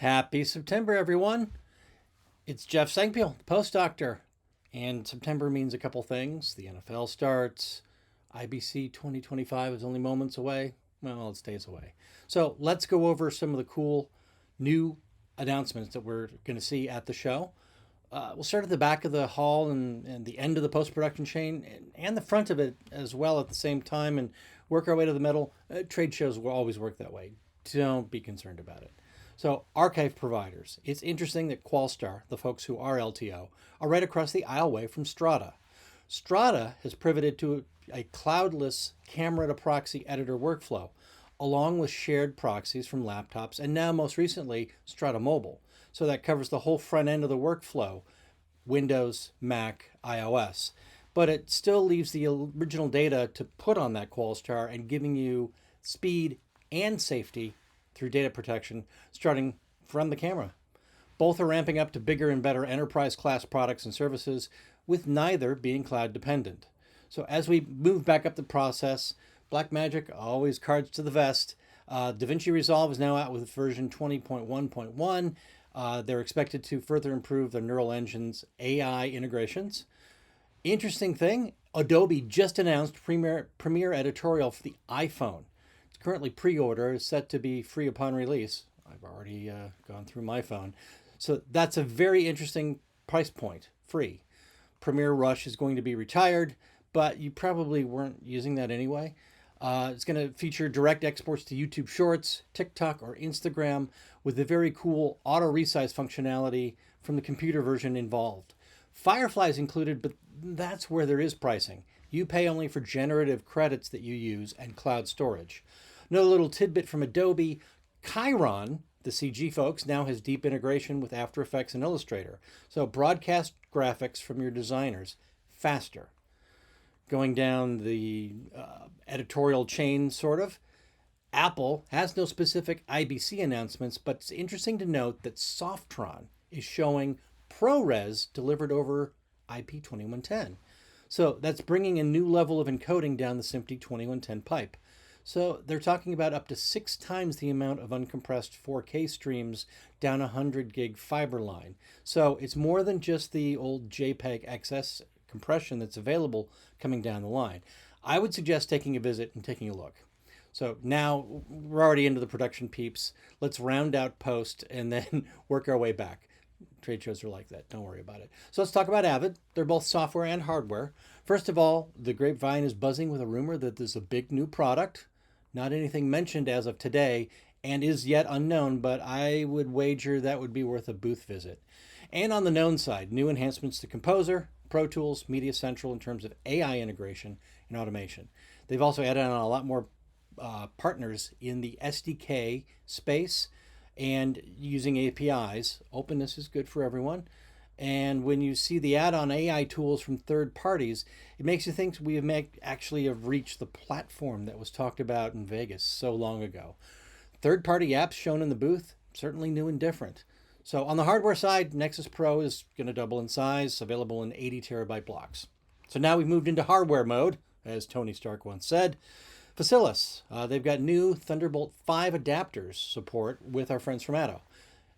Happy September, everyone. It's Jeff Sangpeel, the Post Doctor. And September means a couple things. The NFL starts. IBC 2025 is only moments away. Well, it stays away. So let's go over some of the cool new announcements that we're going to see at the show. We'll start at the back of the hall and the end of the post-production chain and the front of it as well at the same time and work our way to the middle. Trade shows will always work that way. Don't be concerned about it. So archive providers. It's interesting that Qualstar, the folks who are LTO, are right across the aisleway from Strata. Strata has pivoted to a cloudless camera to proxy editor workflow, along with shared proxies from laptops and now most recently Strata Mobile. So that covers the whole front end of the workflow, Windows, Mac, iOS. But it still leaves the original data to put on that Qualstar and giving you speed and safety through data protection starting from the camera. Both are ramping up to bigger and better enterprise class products and services, with neither being cloud dependent. So as we move back up the process, Blackmagic always cards to the vest. DaVinci Resolve is now out with version 20.1.1. They're expected to further improve their neural engine's AI integrations. Interesting thing, Adobe just announced Premiere Editorial for the iPhone. It's currently pre-order, is set to be free upon release. I've already gone through my phone. So that's a very interesting price point, free. Premiere Rush is going to be retired, but you probably weren't using that anyway. It's going to feature direct exports to YouTube Shorts, TikTok, or Instagram with the very cool auto resize functionality from the computer version involved. Firefly is included, but that's where there is pricing. You pay only for generative credits that you use and cloud storage. Another little tidbit from Adobe, Chiron, the CG folks, now has deep integration with After Effects and Illustrator. So broadcast graphics from your designers faster. Going down the editorial chain, sort of, Apple has no specific IBC announcements, but it's interesting to note that Softron is showing ProRes delivered over IP 2110. So that's bringing a new level of encoding down the SMPTE 2110 pipe. So they're talking about up to 6 times the amount of uncompressed 4K streams down a 100 gig fiber line. So it's more than just the old JPEG XS compression that's available coming down the line. I would suggest taking a visit and taking a look. So now we're already into the production peeps. Let's round out post and then work our way back. Trade shows are like that. Don't worry about it. So let's talk about Avid. They're both software and hardware. First of all, the grapevine is buzzing with a rumor that there's a big new product. Not anything mentioned as of today and is yet unknown, but I would wager that would be worth a booth visit. And on the known side, new enhancements to Composer, Pro Tools, Media Central in terms of AI integration and automation. They've also added on a lot more partners in the SDK space and using APIs. Openness is good for everyone. And when you see the add-on AI tools from third parties, it makes you think we actually have reached the platform that was talked about in Vegas so long ago. Third-party apps shown in the booth, certainly new and different. So on the hardware side, Nexus Pro is going to double in size, available in 80 terabyte blocks. So now we've moved into hardware mode, as Tony Stark once said. Facilis, they've got new Thunderbolt 5 adapters support with our friends from Atto.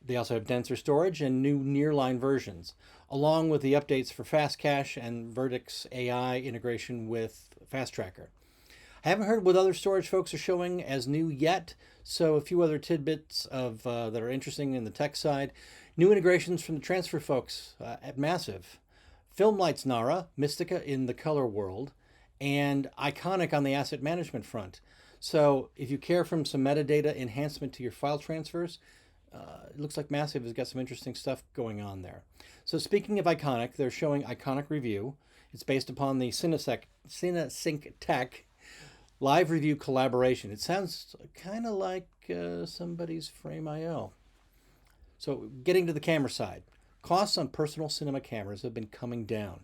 They also have denser storage and new nearline versions, along with the updates for Fast Cache and Verdix AI integration with Fast Tracker. I haven't heard what other storage folks are showing as new yet, so a few other tidbits of that are interesting in the tech side. New integrations from the transfer folks at Massive. Filmlight's Nara, Mystica in the color world, and Iconic on the asset management front. So if you care from some metadata enhancement to your file transfers, it looks like Massive has got some interesting stuff going on there. So speaking of Iconic, they're showing Iconic Review. It's based upon the CineSync Tech live review collaboration. It sounds kind of like somebody's Frame.io. So getting to the camera side, costs on personal cinema cameras have been coming down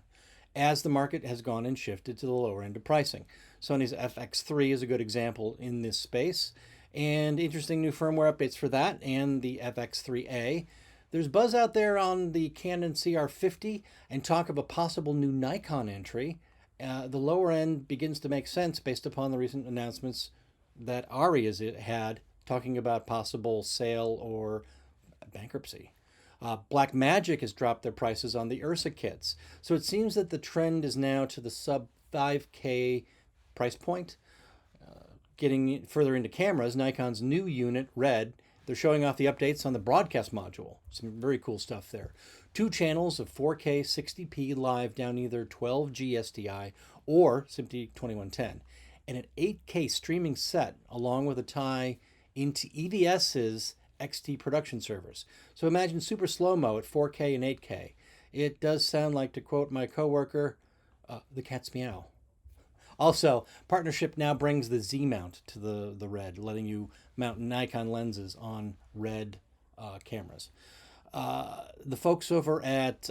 as the market has gone and shifted to the lower end of pricing. Sony's FX3 is a good example in this space, and interesting new firmware updates for that and the FX3A. There's buzz out there on the Canon CR50 and talk of a possible new Nikon entry. The lower end begins to make sense based upon the recent announcements that Ari has had talking about possible sale or bankruptcy. Blackmagic has dropped their prices on the Ursa kits. So it seems that the trend is now to the sub 5K price point. Getting further into cameras, Nikon's new unit, Red, they're showing off the updates on the broadcast module. Some very cool stuff there. 2 channels of 4K 60p live down either 12G SDI or simply 2110. And an 8K streaming set along with a tie into EVS's XT production servers. So imagine super slow-mo at 4K and 8K. It does sound like, to quote my coworker, the cat's meow. Also, partnership now brings the Z mount to the Red, letting you mount Nikon lenses on Red cameras. The folks over at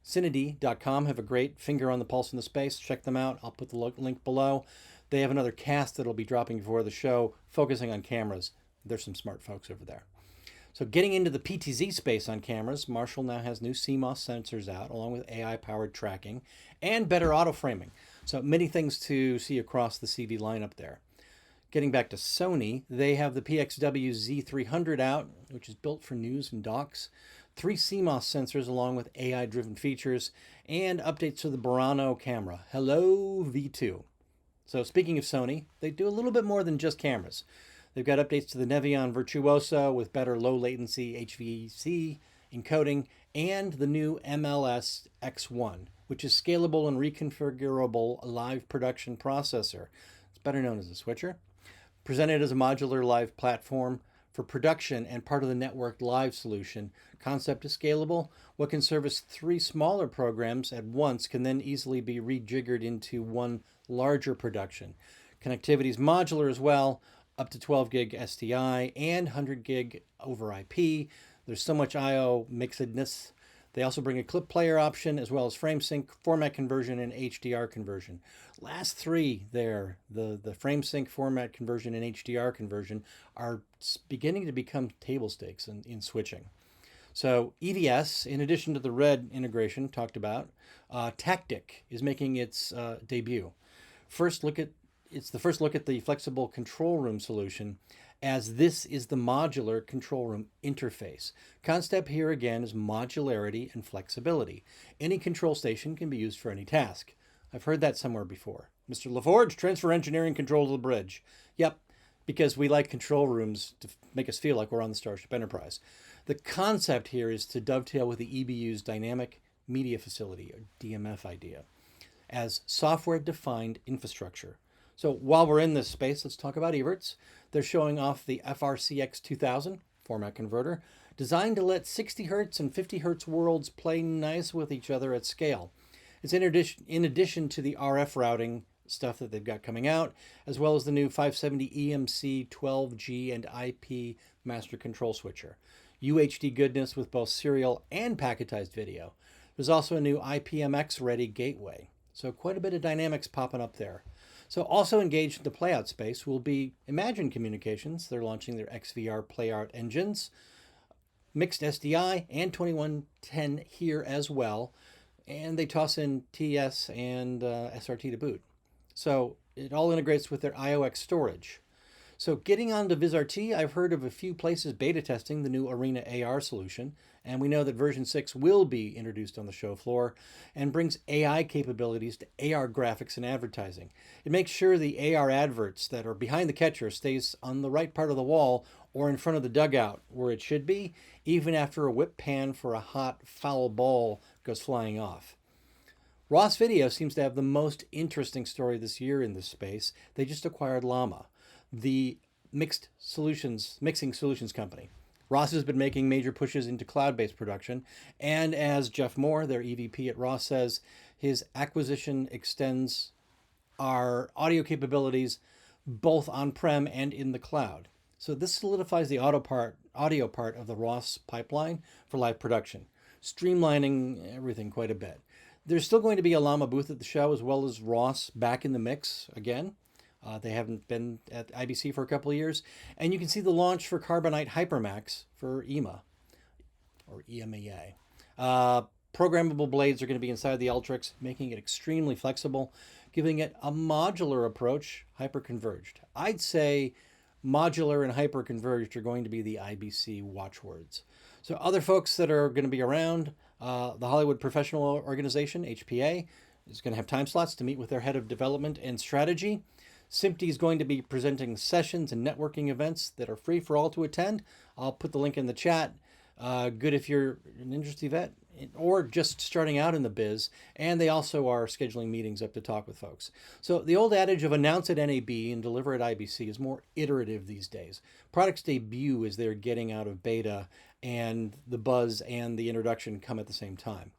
Cinity.com have a great finger on the pulse in the space. Check them out. I'll put the link below. They have another cast that'll be dropping before the show, focusing on cameras. There's some smart folks over there. So getting into the PTZ space on cameras, Marshall now has new CMOS sensors out, along with AI-powered tracking and better auto framing. So many things to see across the CV lineup there. Getting back to Sony, they have the PXW Z300 out, which is built for news and docs. 3 CMOS sensors along with AI-driven features, and updates to the Burano camera. Hello V2. So speaking of Sony, they do a little bit more than just cameras. They've got updates to the Nevion Virtuoso with better low latency HVC encoding, and the new MLS X1, which is scalable and reconfigurable live production processor. It's better known as a switcher. Presented as a modular live platform for production and part of the networked live solution. Concept is scalable. What can service 3 smaller programs at once can then easily be rejiggered into one larger production. Connectivity is modular as well, up to 12 gig SDI and 100 gig over IP. There's so much I/O mixedness. They also bring a clip player option as well as frame sync, format conversion, and HDR conversion. Last 3 there, the frame sync, format conversion, and HDR conversion, are beginning to become table stakes in switching. So EVS, in addition to the Red integration talked about, Tactic is making its debut. It's the first look at the flexible control room solution, as this is the modular control room interface. Concept here again is modularity and flexibility. Any control station can be used for any task. I've heard that somewhere before. Mr. LaForge, transfer engineering control to the bridge. Yep, because we like control rooms to make us feel like we're on the Starship Enterprise. The concept here is to dovetail with the EBU's dynamic media facility, or DMF idea, as software-defined infrastructure. So while we're in this space, let's talk about Evertz. They're showing off the FRCX 2000 format converter, designed to let 60 Hz and 50 Hz worlds play nice with each other at scale. It's in addition to the RF routing stuff that they've got coming out, as well as the new 570 EMC 12G and IP master control switcher. UHD goodness with both serial and packetized video. There's also a new IPMX ready gateway. So quite a bit of dynamics popping up there. So also engaged in the playout space will be Imagine Communications. They're launching their XVR playout engines, mixed SDI and 2110 here as well. And they toss in TS and SRT to boot. So it all integrates with their IOX storage. So getting on to VizRT, I've heard of a few places beta testing the new Arena AR solution, and we know that version 6 will be introduced on the show floor and brings AI capabilities to AR graphics and advertising. It makes sure the AR adverts that are behind the catcher stays on the right part of the wall or in front of the dugout where it should be, even after a whip pan for a hot foul ball goes flying off. Ross Video seems to have the most interesting story this year in this space. They just acquired Llama, the mixing solutions company. Ross has been making major pushes into cloud-based production, and as Jeff Moore, their EVP at Ross, says, his acquisition extends our audio capabilities both on-prem and in the cloud. So this solidifies the audio part of the Ross pipeline for live production, streamlining everything quite a bit. There's still going to be a Llama booth at the show, as well as Ross back in the mix again. They haven't been at IBC for a couple of years. And you can see the launch for Carbonite Hypermax for EMA, or EMEA. Programmable blades are going to be inside the Ultrix, making it extremely flexible, giving it a modular approach, hyper-converged. I'd say modular and hyper-converged are going to be the IBC watchwords. So other folks that are going to be around, the Hollywood Professional Organization, HPA, is going to have time slots to meet with their head of development and strategy. SMPTE is going to be presenting sessions and networking events that are free for all to attend. I'll put the link in the chat. Good if you're an industry vet or just starting out in the biz. And they also are scheduling meetings up to talk with folks. So the old adage of announce at NAB and deliver at IBC is more iterative these days. Products debut as they're getting out of beta, and the buzz and the introduction come at the same time.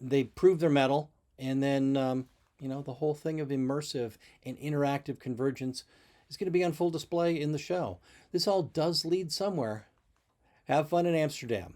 They prove their mettle, and then the whole thing of immersive and interactive convergence is going to be on full display in the show. This all does lead somewhere. Have fun in Amsterdam.